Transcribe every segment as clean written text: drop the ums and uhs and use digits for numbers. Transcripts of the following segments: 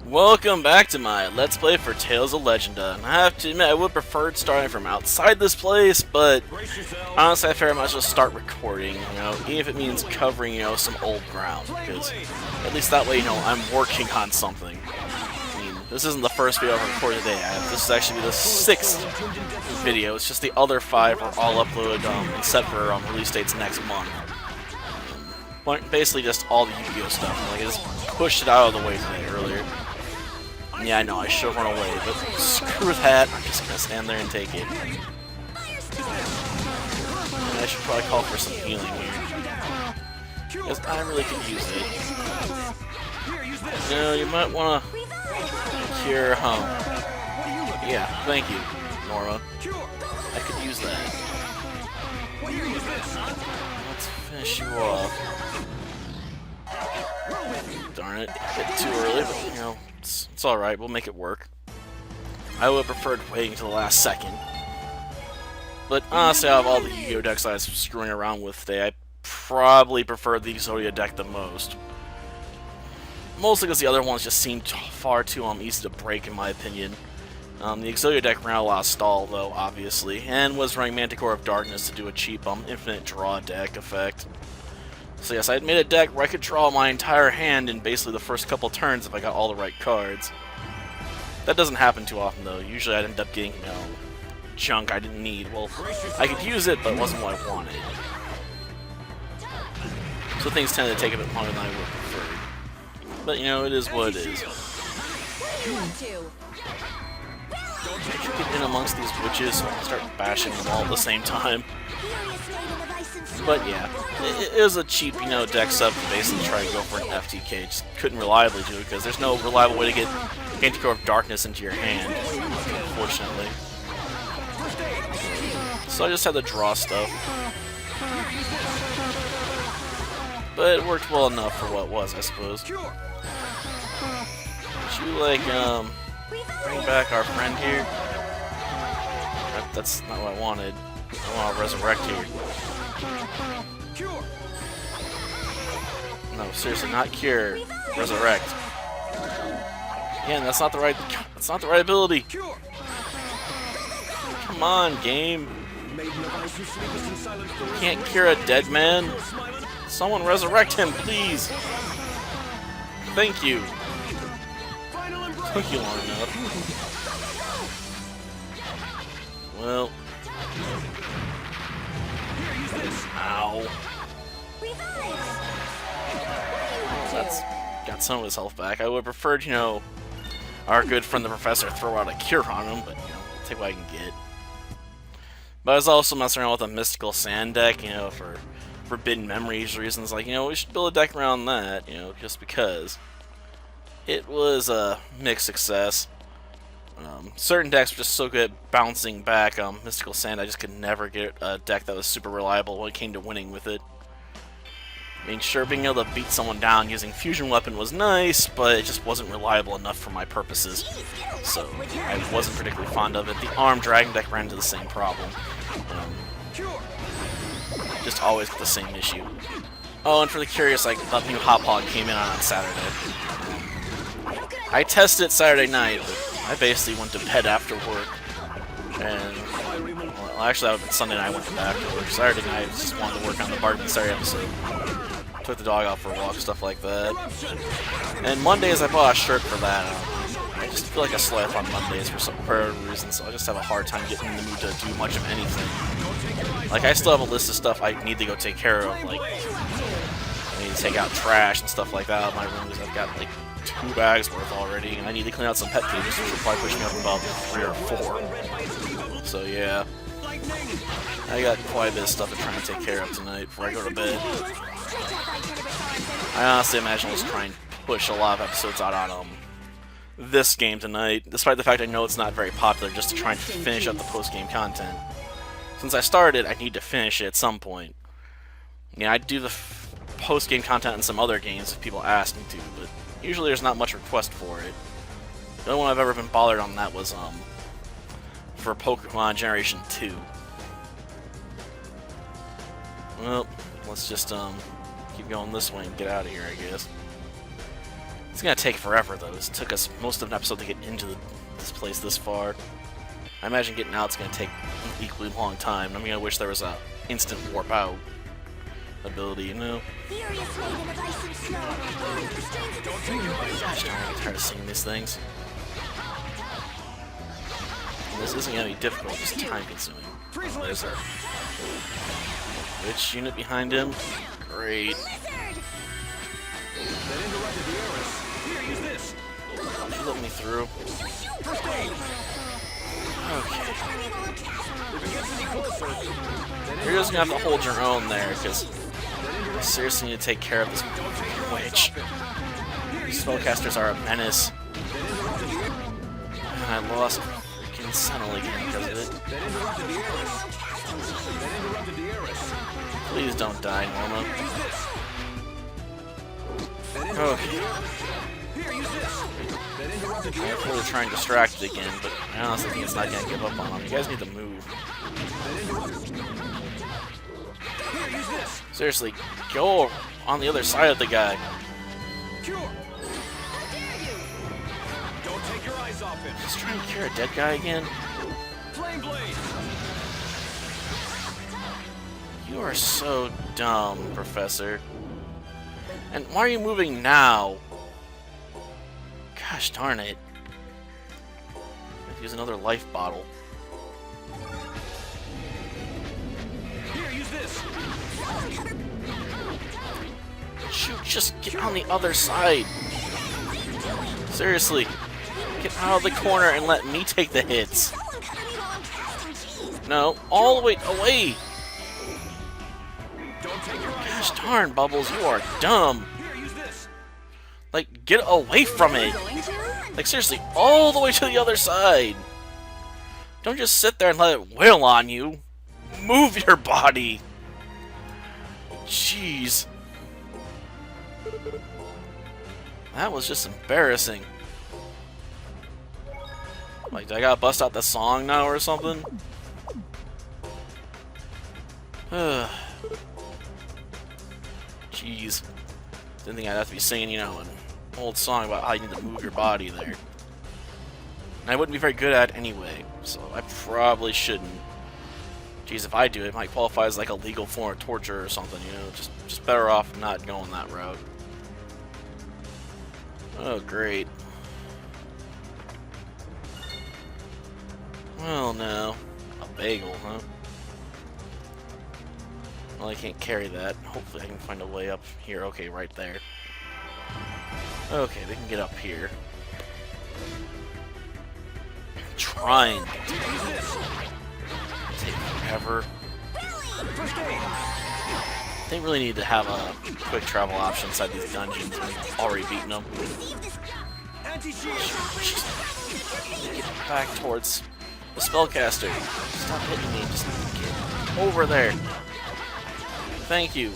Welcome back to my Let's Play for Tales of Legendia. And I have to admit, I would prefer starting from outside this place, but honestly, I figure I might as well start recording, even if it means covering, some old ground, because at least that way, I'm working on something. I mean, this isn't the first video I've recorded today. This is actually the 6th video. It's just the other 5 are all uploaded, except for release dates next month. Basically, just all the Yu-Gi-Oh stuff. Like, I just pushed it out of the way today earlier. Yeah, I know, I should run away, but screw that, I'm just gonna stand there and take it. And I should probably call for some healing here, because I really could use it. You might wanna cure, Yeah, thank you, Norma. I could use that. Let's finish you off. Darn it, a bit too early, but it's alright, we'll make it work. I would have preferred waiting until the last second. But honestly, out of all the Yu-Gi-Oh decks I was screwing around with today, I probably prefer the Exodia deck the most. Mostly because the other ones just seemed far too easy to break, in my opinion. The Exodia deck ran a lot of stall, though, obviously, and was running Manticore of Darkness to do a cheap infinite draw deck effect. So yes, I had made a deck where I could draw my entire hand in basically the first couple turns if I got all the right cards. That doesn't happen too often, though. Usually I'd end up getting, junk I didn't need. Well, I could use it, but it wasn't what I wanted. So things tend to take a bit longer than I would have preferred. But, it is what it is. I should get in amongst these witches so I can start bashing them all at the same time. But yeah, it is a cheap, deck sub to basically try to go for an FTK. Just couldn't reliably do it because there's no reliable way to get Manticore of Darkness into your hand, unfortunately. So I just had to draw stuff. But it worked well enough for what it was, I suppose. Would you, bring back our friend here? That's not what I wanted. I want to resurrect here. No, seriously, not cure. Resurrect. Again, that's not the right ability. Come on, game. You can't cure a dead man. Someone resurrect him, please. Thank you. Took you long enough. Well. Ow. That's got some of his health back. I would have preferred, our good friend the professor throw out a cure on him, but, I'll take what I can get. But I was also messing around with a mystical sand deck, for forbidden memories reasons. Like, we should build a deck around that, just because. It was a mixed success. Certain decks were just so good at bouncing back. Mystical Sand, I just could never get a deck that was super reliable when it came to winning with it. I mean, sure, being able to beat someone down using Fusion Weapon was nice, but it just wasn't reliable enough for my purposes. So, I wasn't particularly fond of it. The Armed Dragon deck ran into the same problem. Just always get the same issue. Oh, and for the curious, the new Hop Hog came in on Saturday. I tested it Saturday night, but I basically went to bed after work, and, well, actually that would have been Sunday night I went to bed after work. Saturday night I just wanted to work on the Bargain Sorry episode. Took the dog out for a walk, stuff like that. And Mondays I bought a shirt for that. I just feel like a sloth on Mondays for whatever reason, so I just have a hard time getting in the mood to do much of anything. Like, I still have a list of stuff I need to go take care of, like, I need to take out trash and stuff like that out of my rooms. I've got, 2 bags worth already, and I need to clean out some pet cages, which will probably push me up about 3 or 4. So yeah, I got quite a bit of stuff to try and take care of tonight before I go to bed. I honestly imagine I'll just try and push a lot of episodes out on this game tonight, despite the fact I know it's not very popular, just to try and finish up the post-game content. Since I started, I need to finish it at some point. I'd do the post-game content in some other games if people asked me to, but usually there's not much request for it. The only one I've ever been bothered on that was, for Pokemon Generation 2. Well, let's just, keep going this way and get out of here, I guess. It's gonna take forever though. This took us most of an episode to get into this place this far. I imagine getting out's gonna take an equally long time. I'm gonna wish there was a instant warp out ability, you know? Gosh darn, I'm tired of seeing these things. And this isn't gonna be difficult, just time consuming. Oh, there's our witch unit behind him. Great. She let me through. Okay. You're just gonna have to hold your own there, because I seriously need to take care of this witch. These spellcasters are a menace. And I lost freaking Sentinel again because of it. Please don't die, Norma. Okay. I'm really trying to distract it again, but I honestly think it's not going to give up on him. You guys need to move. Seriously, go on the other side of the guy. Just trying to cure a dead guy again? You are so dumb, Professor. And why are you moving now? Gosh darn it. I have to use another life bottle. Here, use this. Shoot, just get on the other side. Seriously. Get out of the corner and let me take the hits. No, all the way away. Gosh darn, Bubbles, you are dumb. Like, get away from it. Like, seriously, all the way to the other side. Don't just sit there and let it wail on you. Move your body. Jeez. That was just embarrassing. Like, I gotta bust out the song now or something? Jeez. Didn't think I'd have to be singing, you know, an old song about how you need to move your body there. And I wouldn't be very good at it anyway, so I probably shouldn't. Jeez, if I do, it might qualify as like a legal form of torture or something, you know? Just better off not going that route. Oh, great. Well, no. A bagel, huh? Well, I can't carry that. Hopefully I can find a way up here. Okay, right there. Okay, we can get up here. Trying to take forever. They really need to have a quick travel option inside these dungeons. We've already beaten them. Get back towards the spellcaster. Stop hitting me. Just get over there. Thank you.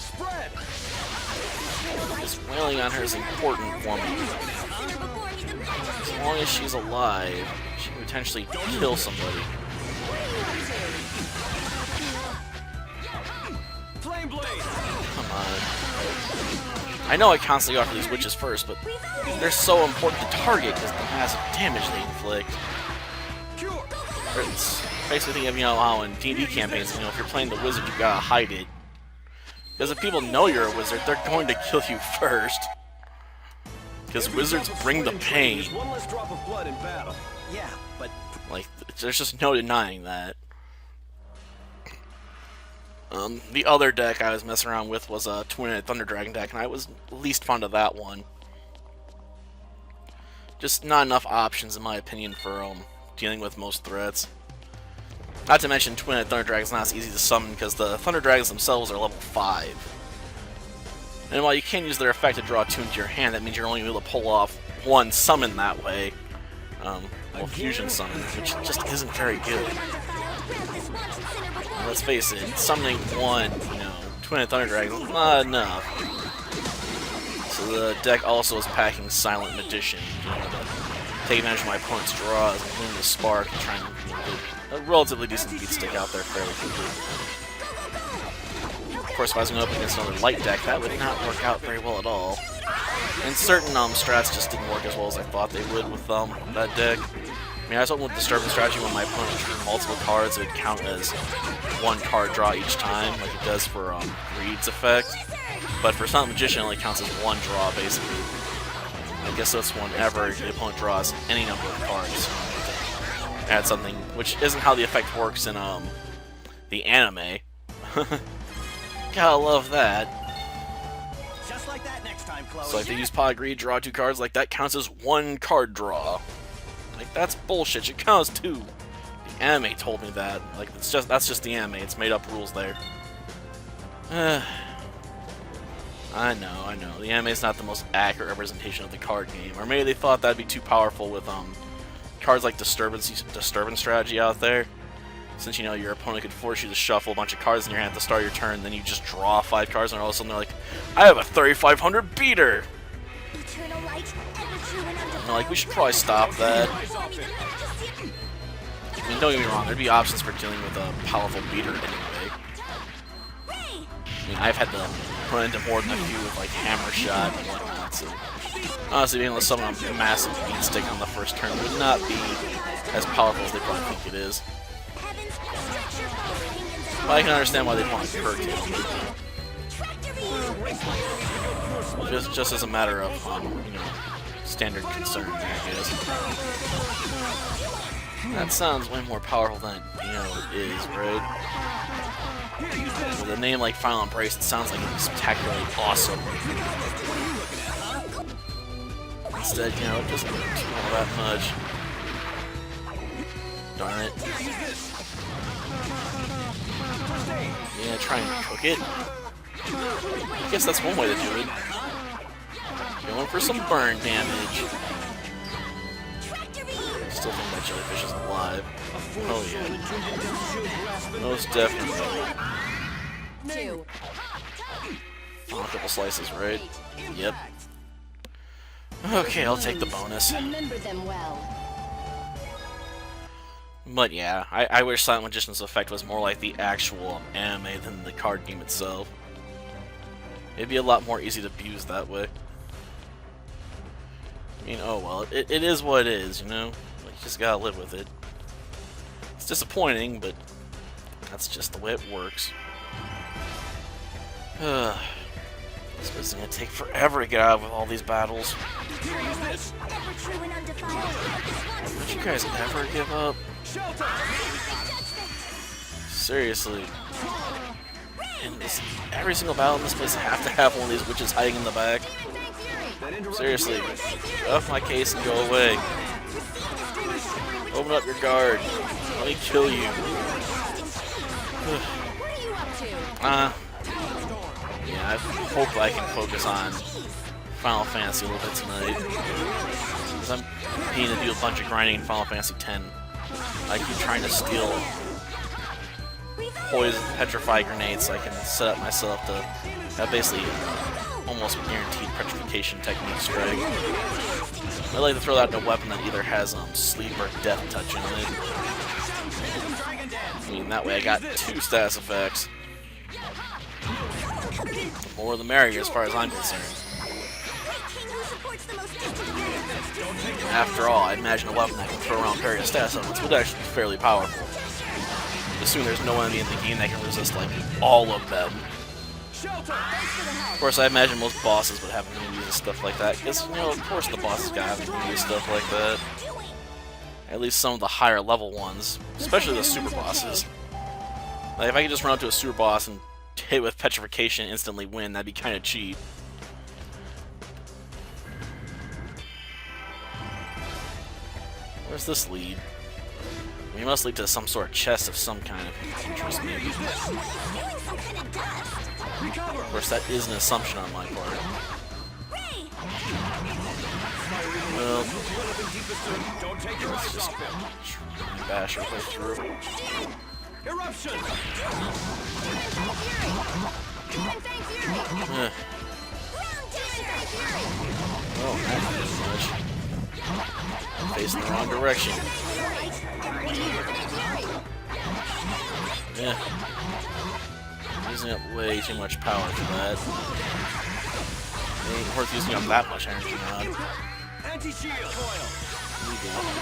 Just wailing on her is important for me. As long as she's alive, she can potentially kill somebody. Come on. I know I constantly go after these witches first, but they're so important to target because of the massive damage they inflict. It's basically thinking of, you know, how in D&D campaigns, you know, if you're playing the wizard, you gotta hide it. Because if people know you're a wizard, they're going to kill you first. Because wizards bring the pain. Like, there's just no denying that. The other deck I was messing around with was a Twin-Headed Thunder Dragon deck, and I was least fond of that one. Just not enough options, in my opinion, for dealing with most threats. Not to mention, Twin-Headed Thunder Dragon's not as easy to summon because the Thunder Dragons themselves are level 5. And while you can use their effect to draw a tune to your hand, that means you're only able to pull off one summon that way. Well, fusion summon, which just isn't very good. And let's face it, summoning one, you know, Twin-Headed Thunder Dragon is not enough. So the deck also is packing Silent Magician, you know, to take advantage of my opponent's draws and win the spark and try and, you know, get a relatively decent beat stick out there fairly quickly. Of course, if I was going up against another light deck, that would not work out very well at all. And certain strats just didn't work as well as I thought they would with that deck. I mean, I was hoping with Disturbance Strategy when my opponent drew multiple cards, it would count as one card draw each time, like it does for Greed's effect. But for Silent Magician, it only counts as one draw, basically. I guess that's whenever the opponent draws any number of cards. Add something, which isn't how the effect works in the anime. Gotta love that. Just like that next time, Chloe. So if they use Pot of Greed, draw 2 cards, like that counts as 1 card draw. Like that's bullshit. It counts 2. The anime told me that. Like that's just the anime. It's made up rules there. I know. The anime is not the most accurate representation of the card game, or maybe they thought that'd be too powerful with cards like Disturbance Strategy out there. Since you know your opponent could force you to shuffle a bunch of cards in your hand at the start of your turn, then you just draw 5 cards, and all of a sudden they're like, "I have a 3,500 beater." And they're like, we should probably stop that. I mean, don't get me wrong, there'd be options for dealing with a powerful beater anyway. I mean, I've had to run into more than a few with like Hammer Shot and whatnot, so honestly being able to summon a massive beat stick on the first turn would not be as powerful as they probably think it is. But I can understand why they'd want to perk it. Just as a matter of, you know, standard concern, I guess. That sounds way more powerful than, you know, it is, right? With a name like Final Embrace, it sounds like it'd be spectacularly awesome. Instead, you know, it doesn't do all that much. Darn it. Yeah, try and cook it. I guess that's one way to do it. Going for some burn damage. Still think that jellyfish is alive. Oh yeah. Most definitely. Oh, a couple slices, right? Yep. Okay, I'll take the bonus. But yeah, I wish Silent Magician's effect was more like the actual anime than the card game itself. It'd be a lot more easy to abuse that way. I mean, oh well, it is what it is, you know? Like, you just gotta live with it. It's disappointing, but that's just the way it works. This is gonna take forever to get out of all these battles. Don't you guys ever give up? Seriously. And every single battle in this place have to have one of these witches hiding in the back. Seriously. Get off my case and go away. Open up your guard. Let me kill you. Yeah, I hope I can focus on Final Fantasy a little bit tonight. Because I'm needing to do a bunch of grinding in Final Fantasy X. I keep trying to steal poison petrified grenades so I can set up myself to have basically almost guaranteed petrification technique strike. I like to throw that in a weapon that either has sleep or death touch in it. I mean, that way I got 2 status effects. The more the merrier as far as I'm concerned. After all, I imagine a weapon that can throw around various status elements would actually be fairly powerful. Assuming there's no enemy in the game that can resist, like, all of them. Of course, I imagine most bosses would have immunities and stuff like that, because, you know, of course the bosses gotta have immunity and stuff like that. At least some of the higher level ones, especially the super bosses. Like, if I could just run up to a super boss and hit with petrification and instantly win, that'd be kind of cheap. Where's this lead? We must lead to some sort of chest of some kind of interest, maybe. Of course, that is an assumption on my part. Well, let's just bash our way through. Eruption! Oh, that's much. Facing the wrong direction. Yeah. Using up way too much power for that. It ain't worth using up that much energy mod. Anti-shield.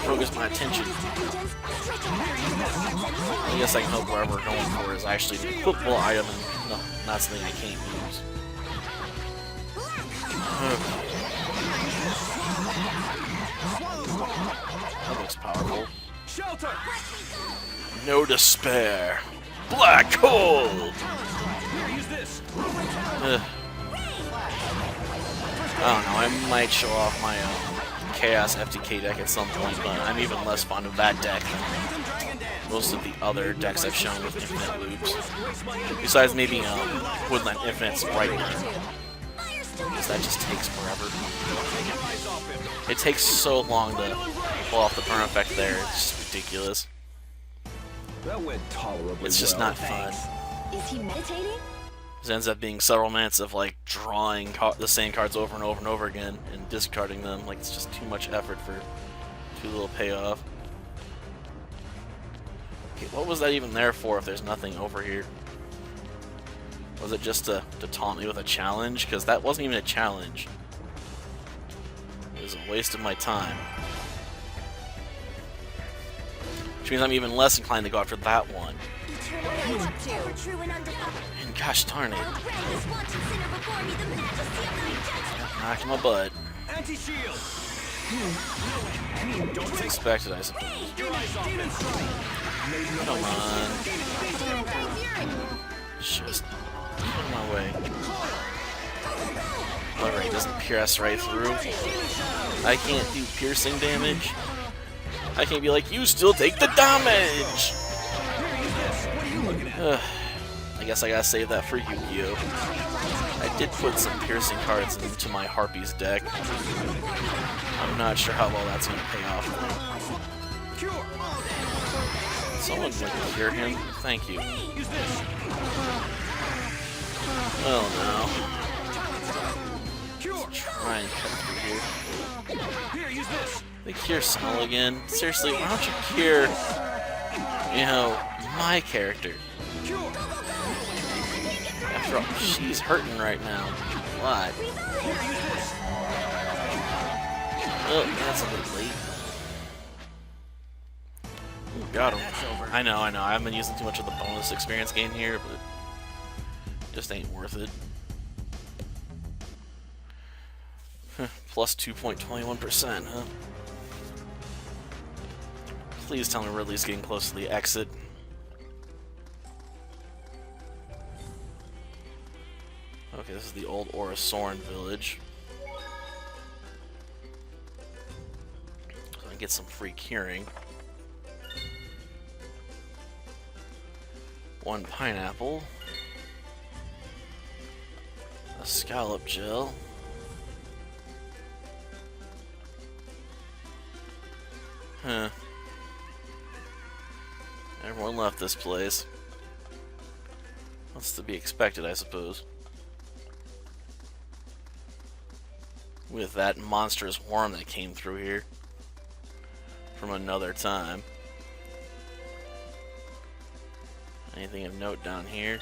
Focus my attention. I guess I can hope wherever we're going for is actually an equipable item and not something I can't use. That looks powerful. Shelter. No despair. Black hole! Here, use this. I don't know, I might show off my Chaos FTK deck at some point, but I'm even less fond of that deck than most of the other decks I've shown with infinite loops. Besides maybe Woodland Infinite's right now. Because that just takes forever. It takes so long to pull off the burn effect there, it's just ridiculous. That went tolerably It's just not fun. Is he meditating? It ends up being several minutes of like drawing the same cards over and over and over again and discarding them. Like it's just too much effort for too little payoff. Okay, what was that even there for if there's nothing over here? Was it just to taunt me with a challenge? Because that wasn't even a challenge. It was a waste of my time. Which means I'm even less inclined to go after that one. And gosh darn it. Knocked my butt. Anti-shield. It's expected, I suppose. Come on. Just get in my way. Whatever, he doesn't pierce right through. I can't do piercing damage. I can't be like, you still take the damage! I guess I gotta save that for Yu-Gi-Oh! I did put some piercing cards into my Harpies deck. I'm not sure how well that's gonna pay off. Someone would cure him. Thank you. Oh no. Let's try and cut through here. They cure Snell again? Seriously, why don't you cure, you know, my character? After all, she's hurting right now. Why? Oh, that's a bit late. Ooh, got him. I know. I haven't been using too much of the bonus experience gain here, but just ain't worth it. Plus 2.21%, huh? Please tell me we're at least getting close to the exit. Okay, this is the old Orasoran village. So I can get some free curing. 1 pineapple. A scallop gel. Huh. Everyone left this place. What's to be expected, I suppose. With that monstrous worm that came through here from another time. Anything of note down here?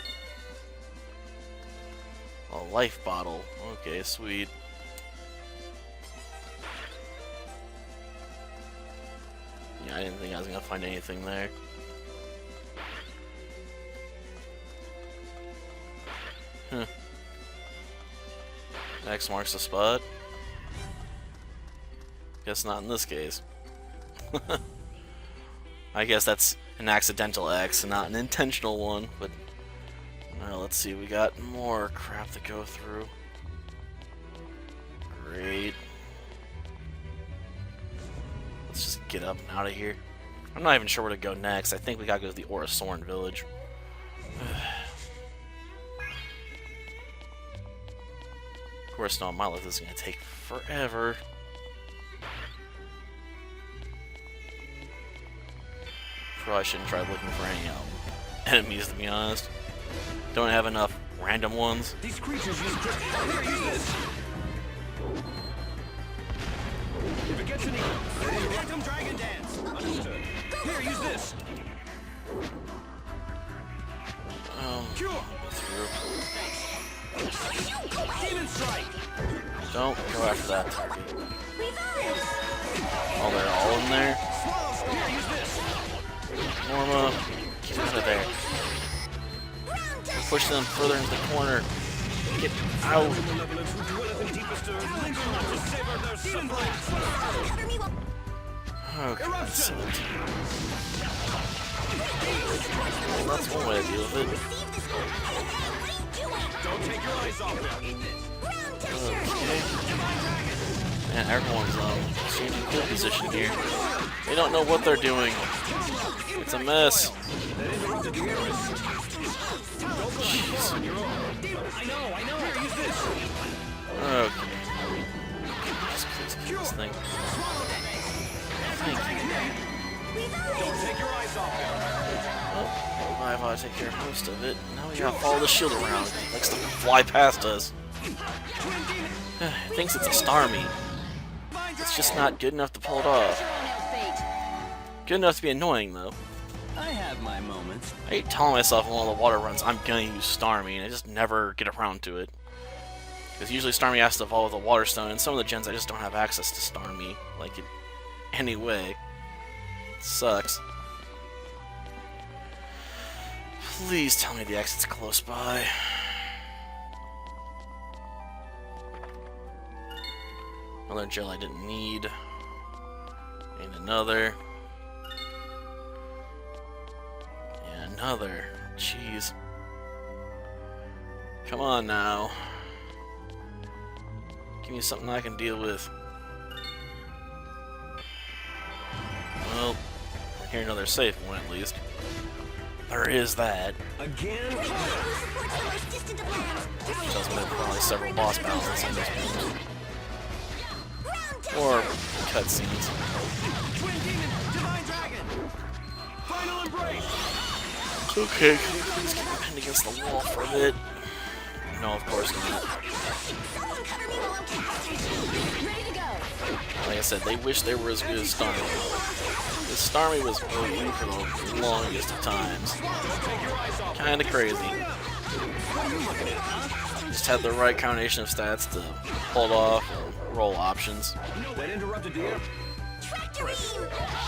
A life bottle. Okay, sweet. Yeah, I didn't think I was gonna find anything there. Huh. X marks the spot. Guess not in this case. I guess that's an accidental X and not an intentional one, but let's see, we got more crap to go through. Great. Let's just get up and out of here. I'm not even sure where to go next. I think we gotta go to the Orasoran village. Of course, no, my life is gonna take forever. Probably shouldn't try looking for any enemies, to be honest. Don't have enough random ones. These creatures use this. If it gets any Phantom Dragon Dance. Understood. Here, use this. Through. Demon Strike. Don't go after that target. Oh, they're all in there? Norma, get out of there. Push them further into the corner. Get out. Okay, that's 17. Well, that's one way to deal with it. Don't take your eyes off him. Okay. Man, everyone's changing field position here. They don't know what they're doing. It's a mess. Jeez. I know. Here, use this. Okay. Just please kill this thing. Thank you. Don't take your eyes off him. Oh, I've got to take care of most of it. Now we gotta follow the shield around. It likes to fly past us. It thinks it's a Starmie. It's just not good enough to pull it off. Good enough to be annoying, though. I have my moments. I keep telling myself in one of the water runs I'm gonna use Starmie, and I just never get around to it. Because usually Starmie has to evolve with a Water Stone, and some of the gens I just don't have access to Starmie, like, in any way. It sucks. Please tell me the exit's close by. Another gel I didn't need. And another. And another. Jeez. Come on now. Give me something I can deal with. Well, here's another safe one at least. There is that. Again? Tells me there are probably several boss battles in this game. Or cutscenes. Twin Demon, Divine Dragon. Final embrace. Okay, please keep my pen against the wall for a bit. No, of course not. Like I said, they wish they were as good as Starmie. This Starmie was broken for the longest of times. Kinda crazy. Just had the right combination of stats to pull it off or roll options. That interrupted the air. Of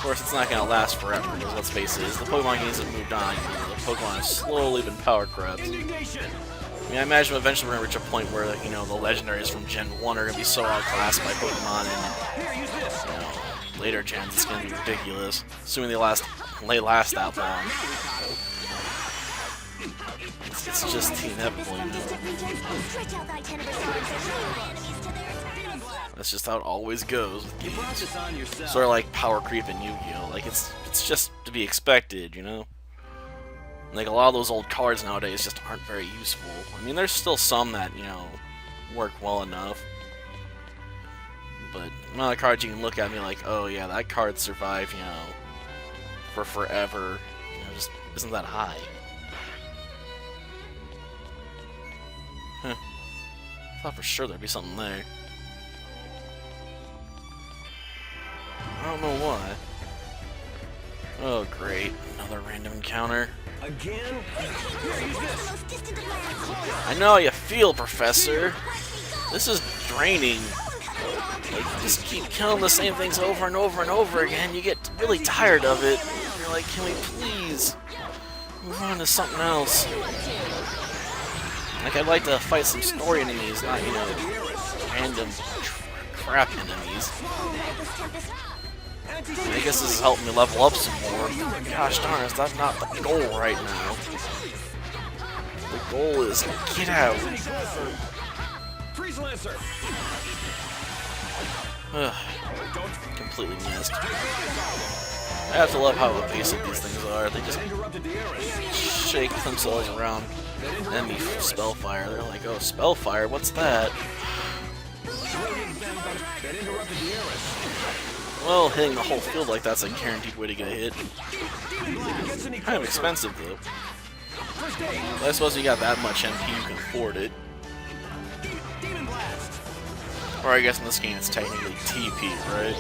course, it's not gonna last forever, because let's face it, as the Pokemon games have moved on, the Pokemon have slowly been power crept. Indignation. I mean, I imagine eventually we're gonna reach a point where, you know, the legendaries from Gen 1 are gonna be so outclassed by Pokemon and, you know, later gens, it's gonna be ridiculous. Assuming they last that long. It's just inevitable, you know. That's just how it always goes with games. Sort of like power creep in Yu-Gi-Oh! Like, it's just to be expected, you know? Like, a lot of those old cards nowadays just aren't very useful. I mean, there's still some that, you know, work well enough. But the amount of cards you can look at and be like, oh yeah, that card survived, you know, for forever, you know, just isn't that high. Huh. I thought for sure there'd be something there. I don't know why. Oh great, another random encounter. Again? I know how you feel, Professor. This is draining. Like, you just keep killing the same things over and over and over again. You get really tired of it. You're like, can we please move on to something else? Like, I'd like to fight some story enemies, not, you know, random crap enemies. I guess this is helping me level up some more. Gosh darn, is that not the goal right now? The goal is get out. Freeze Lancer. Completely missed. I have to love how evasive these things are. They just shake themselves around enemy Spellfire. They're like, oh, Spellfire, what's that? Well, hitting the whole field like that's a guaranteed way to get a hit. Kind of expensive, though. But I suppose you got that much MP, you can afford it. Or I guess in this game it's technically TP, right?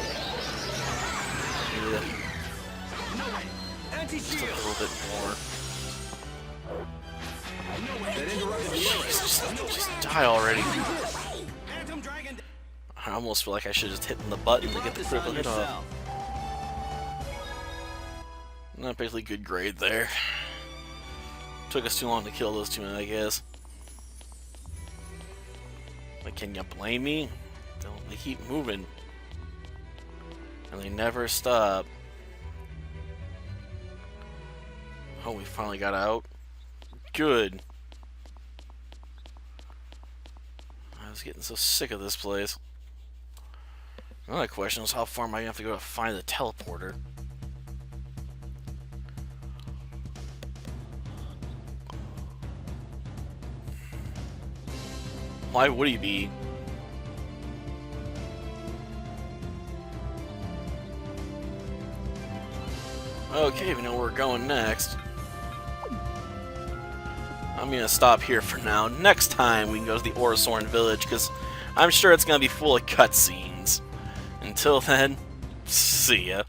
Yeah. Just a little bit more. Jeez, just die already. I almost feel like I should just hit the button You to get brought the this critical on hit off. yourself. Not particularly good grade there. Took us too long to kill those two men, I guess. But can you blame me? They keep moving. And they never stop. Oh, we finally got out. Good. I was getting so sick of this place. Another question is how far am I going to have to go to find the teleporter? Why would he be? Okay, we know where we're going next. I'm gonna stop here for now. Next time we can go to the Orosorn village, because I'm sure it's gonna be full of cutscenes. Until then, see ya.